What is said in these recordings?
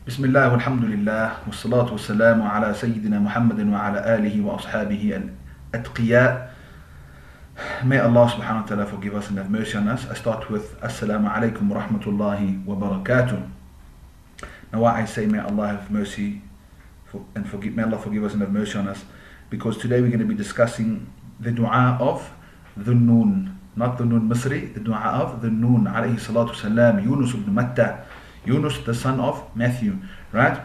بسم الله والحمد لله والصلاة والسلام على سيدنا محمد وعلى آله وأصحابه الأتقياء. May Allah subhanahu wa ta'ala forgive us and have mercy on us. I start with Assalamu alaikum wa rahmatullahi wa barakatuh. Now why I say may Allah have mercy and forgive, may Allah forgive us and have mercy on us, because today we're going to be discussing the dua of Dhun-Nun, not the Nun Misri, the dua of Dhun-Nun alayhi salatu salam, Yunus ibn Matta, Yunus the son of Matthew, right?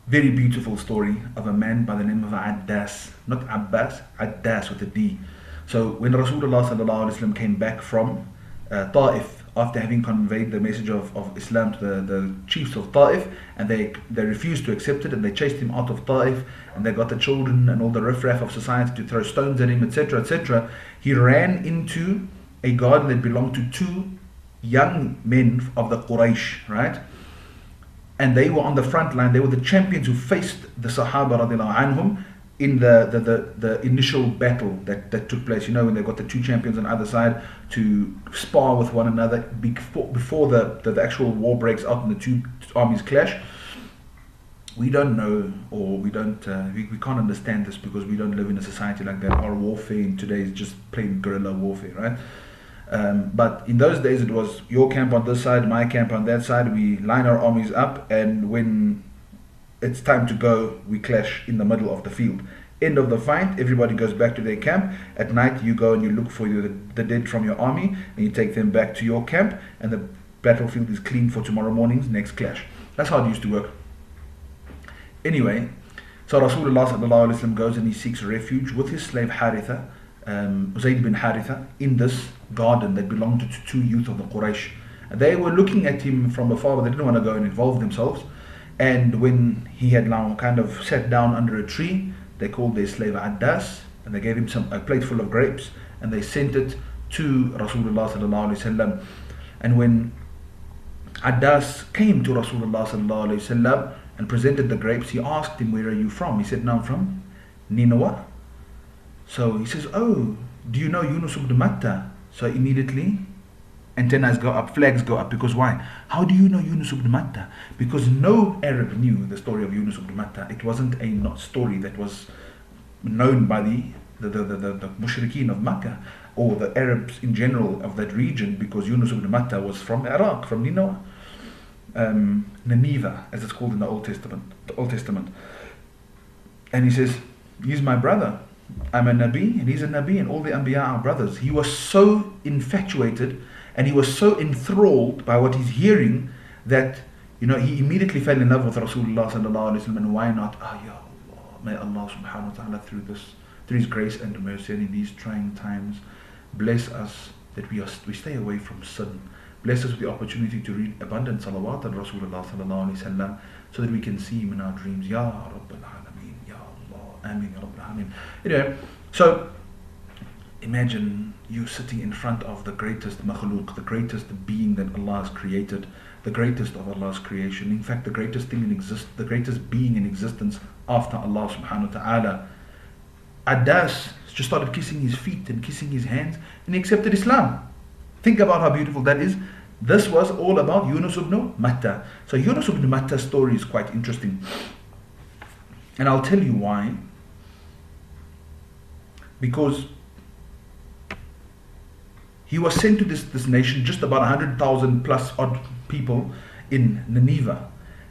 Very beautiful story of a man by the name of Addas, not Abbas, Addas with a D. So when Rasulullah sallallahu alaihi wasallam came back from Ta'if, after having conveyed the message of Islam to the chiefs of Ta'if, and they refused to accept it, and they chased him out of Ta'if, and they got the children and all the riffraff of society to throw stones at him, etc., etc. He ran into a garden that belonged to two young men of the Quraysh, right? And they were on the front line. They were the champions who faced the Sahaba radiallahu anhum in the initial battle that took place. You know, when they got the two champions on either side to spar with one another before the actual war breaks out and the two armies clash. We don't know, or we can't understand this, because we don't live in a society like that. Our warfare in today is just plain guerrilla warfare, right? But in those days it was your camp on this side, my camp on that side. We line our armies up, and when it's time to go, we clash in the middle of the field. End of the fight, everybody goes back to their camp. At night you go and you look for the dead from your army, and you take them back to your camp, and the battlefield is clean for tomorrow morning's next clash. That's how it used to work. Anyway, so Rasulullah sallallahu alaihi wasallam goes and he seeks refuge with his slave Haritha, Zayd bin Haritha, in this garden that belonged to two youth of the Quraysh. And they were looking at him from afar, but they didn't want to go and involve themselves. And when he had now kind of sat down under a tree, they called their slave Addas, and they gave him a plate full of grapes, and they sent it to Rasulullah sallallahu alaihi wasallam. And when Addas came to Rasulullah sallallahu alaihi wasallam and presented the grapes, he asked him, "Where are you from?" He said, "No, I'm from Nineveh." So he says, "Oh, do you know Yunus ibn Matta?" So immediately antennas go up, flags go up, because why? How do you know Yunus ibn Matta? Because no Arab knew the story of Yunus ibn Matta. It wasn't a story that was known by the Mushrikeen of Makkah, or the Arabs in general of that region, because Yunus ibn Matta was from Iraq, from Nineveh, Nineveh, as it's called in the Old Testament. And he says, "He's my brother. I'm a Nabi, and he's a Nabi, and all the Anbiya are brothers." He was so infatuated, and he was so enthralled by what he's hearing, that, you know, he immediately fell in love with Rasulullah sallallahu alaihi wasallam. And why not? Ya Allah, may Allah subhanahu wa ta'ala through his grace and mercy, and in these trying times, bless us that we stay away from sin. Bless us with the opportunity to read abundant salawat on Rasulullah sallallahu alaihi wasallam, so that we can see him in our dreams. Ya Rabbil Alameen, Ya Allah, Ameen, Ya Rabbil Alameen. Anyway, so imagine you sitting in front of the greatest makhluk, the greatest being that Allah has created, the greatest of Allah's creation. In fact, the greatest thing the greatest being in existence after Allah subhanahu wa ta'ala. Addas just started kissing his feet and kissing his hands, and he accepted Islam. Think about how beautiful that is. This was all about Yunus ibn Matta. So Yunus ibn Matta's story is quite interesting, and I'll tell you why. Because he was sent to this nation, just about 100,000 plus odd people in Nineveh,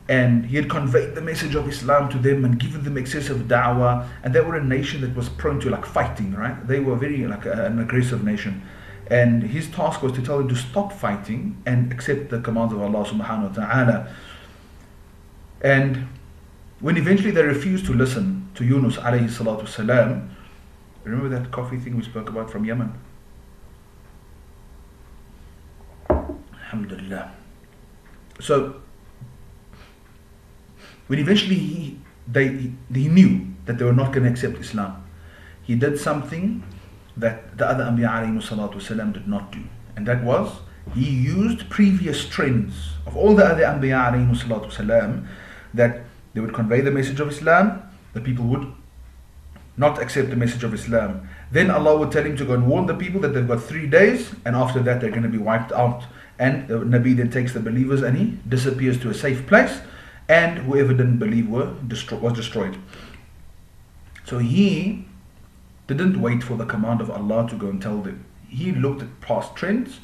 and he had conveyed the message of Islam to them and given them excessive da'wah, and they were a nation that was prone to fighting, right? They were very an aggressive nation, and his task was to tell them to stop fighting and accept the commands of Allah subhanahu wa ta'ala. And when eventually they refused to listen to Yunus alayhi salatu salam, remember that coffee thing we spoke about from Yemen? Alhamdulillah. So when eventually he knew that they were not going to accept Islam, he did something that the other Anbiya alayhi salatu wasalam did not do, and that was, he used previous trends of all the other Anbiya alayhi salatu wasalam, that they would convey the message of Islam, the people would not accept the message of Islam. Then Allah would tell him to go and warn the people that they've got 3 days, and after that they're going to be wiped out. And the Nabi then takes the believers and he disappears to a safe place, and whoever didn't believe was destroyed. So he didn't wait for the command of Allah to go and tell them. He looked at past trends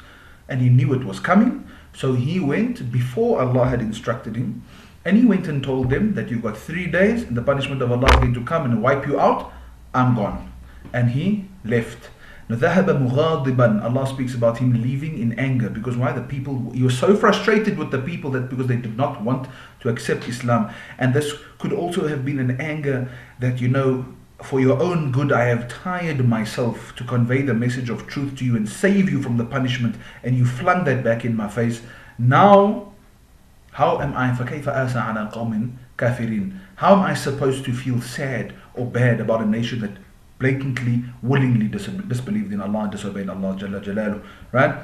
and he knew it was coming. So he went before Allah had instructed him, and he went and told them that you've got 3 days and the punishment of Allah is going to come and wipe you out. I'm gone. And he left. ذهب مغاضبا. Allah speaks about him leaving in anger. Because why? The people, he was so frustrated with the people that because they did not want to accept Islam. And this could also have been an anger that, for your own good I have tired myself to convey the message of truth to you and save you from the punishment, and you flung that back in my face. Now how am I فَكَيْفَ آسَى عَلَى قَوْمٍ كَافِرِينَ? How am I supposed to feel sad or bad about a nation that blatantly, willingly disbelieved in Allah and disobeyed Allah Jalla Jalaluhu, right?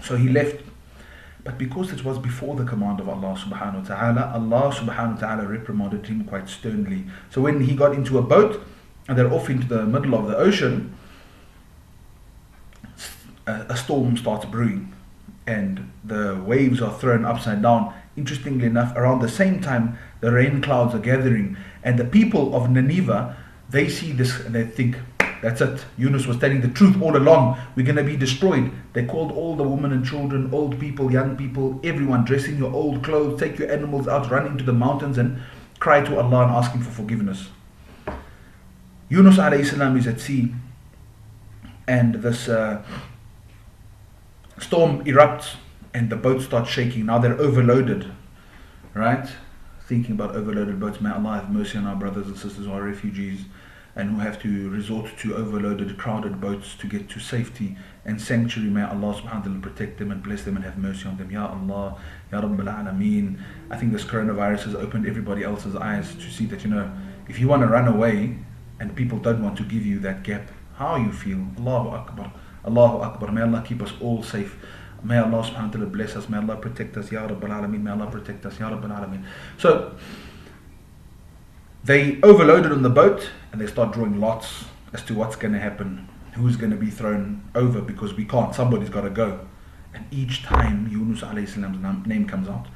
So he left. But because it was before the command of Allah subhanahu wa ta'ala, Allah subhanahu wa ta'ala reprimanded him quite sternly. So when he got into a boat and they're off into the middle of the ocean, a storm starts brewing and the waves are thrown upside down. Interestingly enough, around the same time, the rain clouds are gathering, and the people of Nineveh, they see this and they think, that's it, Yunus was telling the truth all along, we're going to be destroyed. They called all the women and children, old people, young people, everyone, dress in your old clothes, take your animals out, run into the mountains and cry to Allah and ask Him for forgiveness. Yunus A.S. is at sea, and this storm erupts and the boat starts shaking. Now they're overloaded, right? Thinking about overloaded boats, may Allah have mercy on our brothers and sisters who are refugees and who have to resort to overloaded, crowded boats to get to safety and sanctuary. May Allah subhanahu wa ta'ala protect them and bless them and have mercy on them. Ya Allah, Ya Rabbil Alameen. I think this coronavirus has opened everybody else's eyes to see that, if you want to run away and people don't want to give you that gap, how you feel. Allahu Akbar. Allahu Akbar. May Allah keep us all safe. May Allah subhanahu wa ta'ala bless us. May Allah protect us. Ya Rabbil Alameen. May Allah protect us. Ya Rabbil Alameen. So they overloaded on the boat and they start drawing lots as to what's going to happen, who's going to be thrown over, because we can't, somebody's got to go. And each time Yunus A.S. name comes out,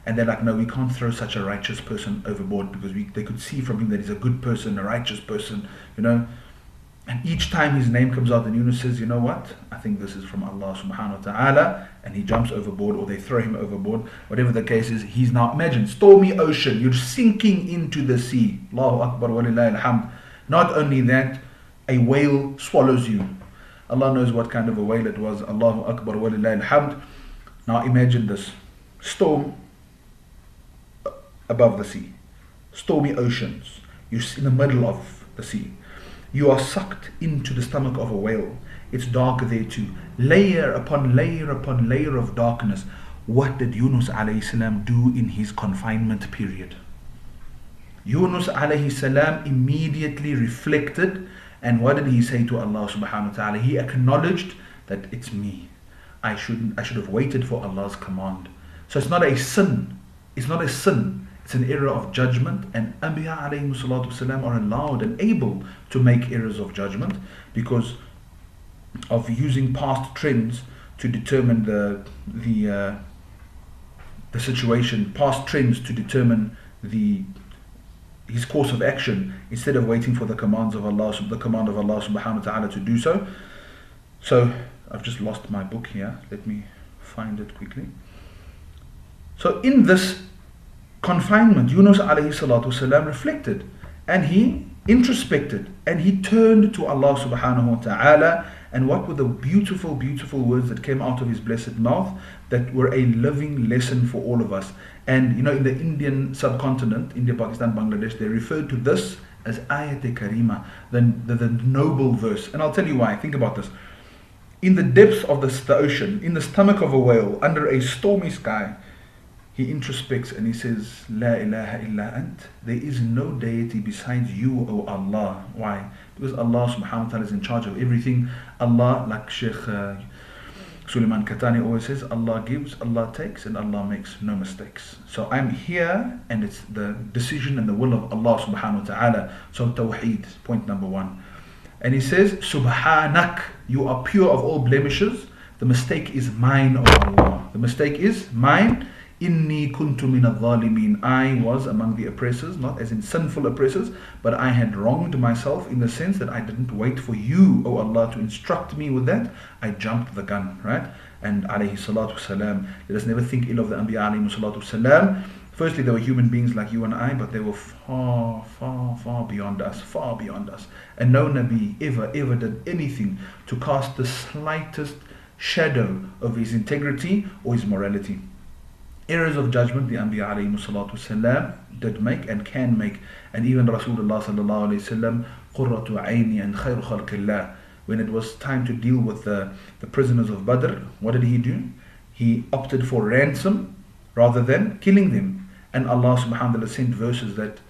and they're like, no, we can't throw such a righteous person overboard, because they could see from him that he's a good person, a righteous person, And each time his name comes out, and Yunus says, you know what? I think this is from Allah subhanahu wa ta'ala, and he jumps overboard, or they throw him overboard. Whatever the case is, he's now, imagine, stormy ocean, you're sinking into the sea. Allahu Akbar wa lillahi alhamd. Not only that, a whale swallows you. Allah knows what kind of a whale it was. Allahu Akbar wa lillahi alhamd. Now imagine this. Storm above the sea. Stormy oceans. You're in the middle of the sea. You are sucked into the stomach of a whale. It's dark there too. Layer upon layer upon layer of darkness. What did Yunus A.S. do in his confinement period? Yunus A.S. immediately reflected, and what did he say to Allah subhanahu wa ta'ala? He acknowledged that it's me. I should have waited for Allah's command. So it's not a sin. It's not a sin. It's an error of judgment, and Anbiya alayhi salatu wasalam are allowed and able to make errors of judgment because of using past trends to determine the situation, past trends to determine his course of action, instead of waiting for the commands of Allah, the command of Allah subhanahu wa ta'ala to do so. So I've just lost my book here. Let me find it quickly. So in this confinement, Yunus alayhi salatu wasalam reflected, and he introspected, and he turned to Allah subhanahu wa ta'ala. And what were the beautiful, beautiful words that came out of his blessed mouth that were a living lesson for all of us. And in the Indian subcontinent, India, Pakistan, Bangladesh, they referred to this as Ayat-e-Karima, the noble verse. And I'll tell you why. Think about this. In the depths of the ocean, in the stomach of a whale, under a stormy sky, he introspects and he says, La ilaha illa ant. There is no deity besides you, O Allah. Why? Because Allah subhanahu wa ta'ala is in charge of everything. Allah, like Sheikh Suleiman Katani always says, Allah gives, Allah takes, and Allah makes no mistakes. So I'm here, and it's the decision and the will of Allah subhanahu wa ta'ala. So Tawheed, point number one. And he says, Subhanak, you are pure of all blemishes. The mistake is mine, O Allah. The mistake is mine. Inni kuntu min al-zalimin. I was among the oppressors, not as in sinful oppressors, but I had wronged myself in the sense that I didn't wait for you, O Allah, to instruct me with that. I jumped the gun, right? And alayhi salatu salam. Let us never think ill of the Anbiya alayhi salatu salam. Firstly, they were human beings like you and I, but they were far, far, far beyond us, far beyond us. And no Nabi ever did anything to cast the slightest shadow of his integrity or his morality. Errors of judgment the Anbiya alayhi salatu salam did make and can make. And even Rasulullah sallallahu alayhi wasallam, qurratu ayni and khayru khalqillah. When it was time to deal with the prisoners of Badr, what did he do? He opted for ransom rather than killing them. And Allah subhanahu wa ta'ala sent verses that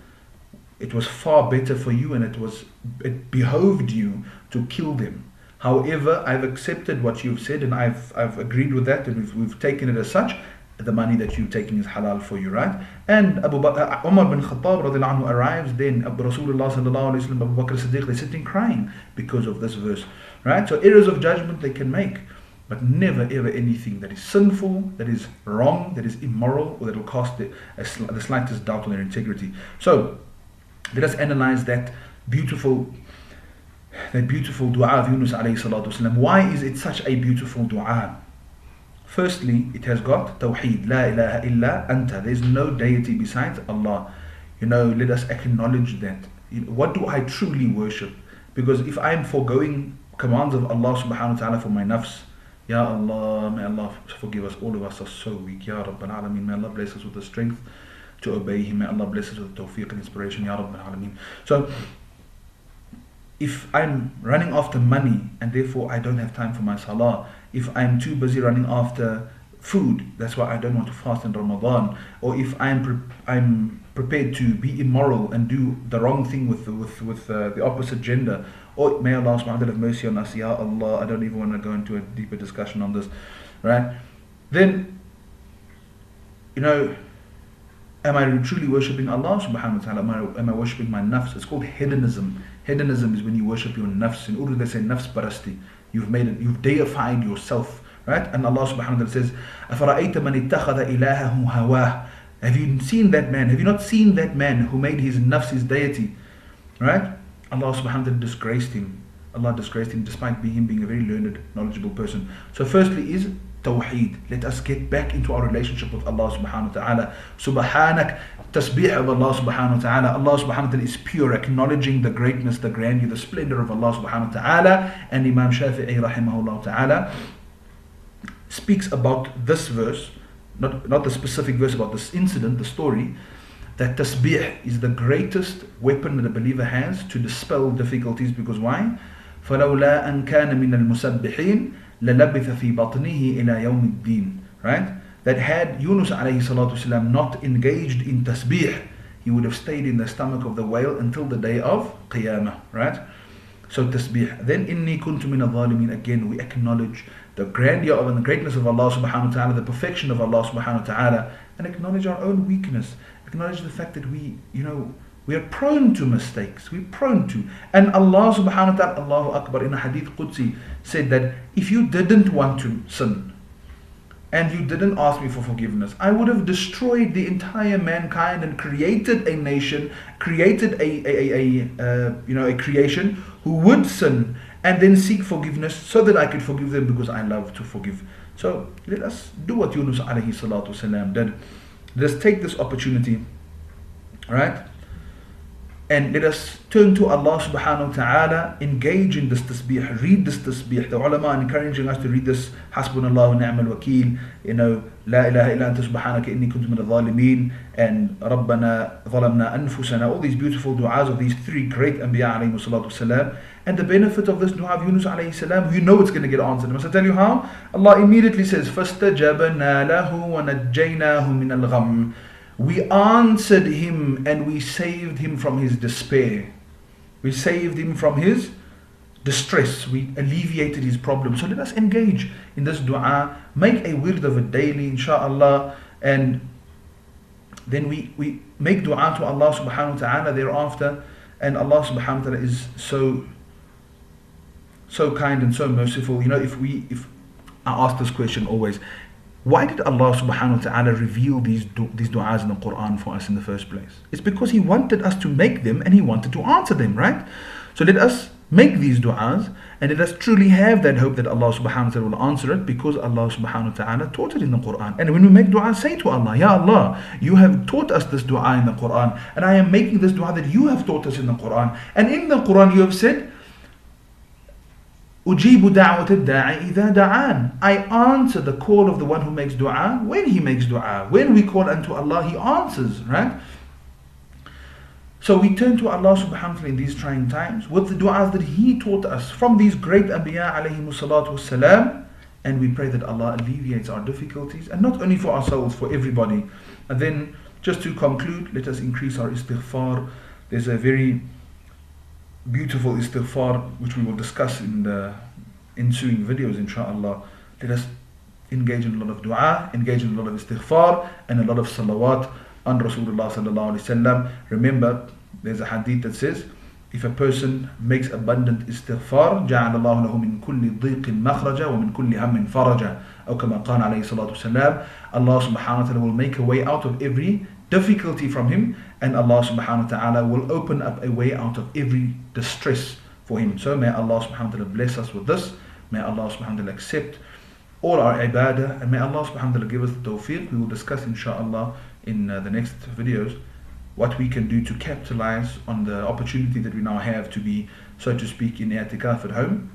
it was far better for you and it behoved you to kill them. However, I've accepted what you've said and I've agreed with that, and we've taken it as such. The money that you're taking is halal for you, right? And Umar bin Khattab radiallahu anhu arrives, then Rasulullah sallallahu alayhi wa sallam, Abu Bakr Siddiq, they're sitting crying because of this verse, right? So errors of judgment they can make, but never ever anything that is sinful, that is wrong, that is immoral, or that will cast the slightest doubt on their integrity. So let us analyze that beautiful dua of Yunus alayhi salatu wasalam. Why is it such a beautiful dua? Firstly, it has got Tawheed, La ilaha illa anta. There's no deity besides Allah. Let us acknowledge that. What do I truly worship? Because if I'm foregoing commands of Allah subhanahu wa ta'ala for my nafs, Ya Allah, may Allah forgive us. All of us are so weak. Ya Rabbil Alameen. May Allah bless us with the strength to obey Him. May Allah bless us with the tawfiq and inspiration. Ya Rabbil Alameen. So, if I'm running after money and therefore I don't have time for my salah, if I'm too busy running after food, that's why I don't want to fast in Ramadan, or if I'm prepared to be immoral and do the wrong thing with the opposite gender, or may Allah subhanahu wa ta'ala have mercy on us, Ya Allah, I don't even want to go into a deeper discussion on this, right? Then, am I truly worshipping Allah subhanahu wa ta'ala? Am I worshipping my nafs? It's called hedonism. Hedonism is when you worship your nafs. In Urdu they say nafs parasti. You've deified yourself, right? And Allah subhanahu wa ta'ala says, أَفَرَأَيْتَ مَنِ اتَّخَذَ إِلَهَهُ هَوَاهُ. Have you seen that man? Have you not seen that man who made his nafs his deity? Right? Allah subhanahu wa ta'ala disgraced him. Allah disgraced him despite him being a very learned, knowledgeable person. So firstly is Tawheed. Let us get back into our relationship with Allah subhanahu wa ta'ala. Subhanak, tasbih of Allah subhanahu wa ta'ala. Allah subhanahu wa ta'ala is pure, acknowledging the greatness, the grandeur, the splendor of Allah subhanahu wa ta'ala. And Imam Shafi'i rahimahullah ta'ala speaks about this verse, not the specific verse, about this incident, the story, that tasbih is the greatest weapon that a believer has to dispel difficulties. Because why? فَلَوْلَا أَنْ كَانَ مِنَ الْمُسَبِّحِينَ لَلَبِثَ فِي بَطْنِهِ إِلَى يَوْمِ الدِّينِ. Right? That had Yunus alayhi salatu wasalam not engaged in tasbih, he would have stayed in the stomach of the whale until the day of Qiyamah. Right? So tasbih. Then inni kuntu min al-zalimin. Again, we acknowledge the grandeur of and the greatness of Allah subhanahu wa ta'ala, the perfection of Allah subhanahu wa ta'ala, and acknowledge our own weakness. Acknowledge the fact that we are prone to mistakes. We're prone to. And Allah subhanahu wa ta'ala, Allahu Akbar, in a hadith Qudsi said that if you didn't want to sin and you didn't ask me for forgiveness, I would have destroyed the entire mankind and created a nation, created a creation who would sin and then seek forgiveness so that I could forgive them, because I love to forgive. So let us do what Yunus alayhi salatu wasalam did. Let us take this opportunity, right? And let us turn to Allah subhanahu wa ta'ala, engage in this tasbih, read this tasbih. The ulama are encouraging us to read this, Hasbunallahu wa ni'mal wakeel, La ilaha illa anta subhanaka inni kuntu min al-zalimin, and Rabbana zalamna anfusana, all these beautiful du'as of these three great Anbiya alayhi salatu wasalam. And the benefit of this dua of Yunus alayhi salam, you know it's going to get answered. Must I tell you how? Allah immediately says, فَاسْتَجَبْنَا لَهُ وَنَجَّيْنَاهُ مِنَ الْغَمِّ. We answered him and we saved him from his despair. We saved him from his distress. We alleviated his problem. So let us engage in this dua. Make a wird of it daily, inshaAllah. And then we make dua to Allah subhanahu wa ta'ala thereafter. And Allah subhanahu wa ta'ala is so kind and so merciful. If I ask this question always. Why did Allah subhanahu wa ta'ala reveal these du'as in the Quran for us in the first place? It's because He wanted us to make them and He wanted to answer them, right? So let us make these du'as and let us truly have that hope that Allah subhanahu wa ta'ala will answer it, because Allah subhanahu wa ta'ala taught it in the Quran. And when we make du'a, say to Allah, Ya Allah, you have taught us this du'a in the Quran, and I am making this du'a that you have taught us in the Quran. And in the Quran you have said, أجيب دعوة الداعي إذا دعان. I answer the call of the one who makes dua when he makes dua. When we call unto Allah, He answers, right? So we turn to Allah subhanahu wa ta'ala in these trying times with the du'as that He taught us from these great Anbiya alayhimu salatu wassalam, and we pray that Allah alleviates our difficulties, and not only for ourselves, for everybody. And then just to conclude, let us increase our istighfar. There's a very beautiful istighfar which we will discuss in the ensuing videos, inshallah. Let us engage in a lot of dua, engage in a lot of istighfar, and a lot of salawat on Rasulullah sallallahu alaihi wasallam. Remember, there's a hadith that says, if a person makes abundant istighfar, جعل الله له من كل ضيق مخرجا ومن كل هم فرجا, أو كما قال عليه الصلاة والسلام. Allah subhanahu wa ta'ala will make a way out of every difficulty from him, and Allah subhanahu wa ta'ala will open up a way out of every distress for him. So may Allah subhanahu wa ta'ala bless us with this. May Allah subhanahu wa ta'ala accept all our ibadah, and may Allah subhanahu wa ta'ala give us the tawfiq. We will discuss inshallah in the next videos what we can do to capitalize on the opportunity that we now have to be, so to speak, in i'tikaf at home,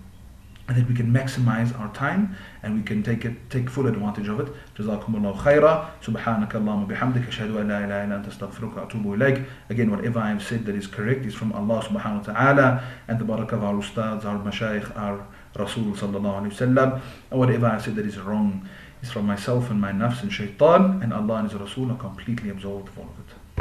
and that we can maximize our time and we can take full advantage of it. Jazakumullahu khaira. Subhanaka Allahumma bihamdika ashhadu an la ilaha illa anta astaghfiruka wa atubu ilayk. Again, whatever I have said that is correct is from Allah subhanahu wa ta'ala and the barakah of our ustads, our mashayikh, our Rasul sallallahu alayhi wasallam. And whatever I have said that is wrong is from myself and my nafs and shaitan, and Allah and His Rasul are completely absolved of all of it.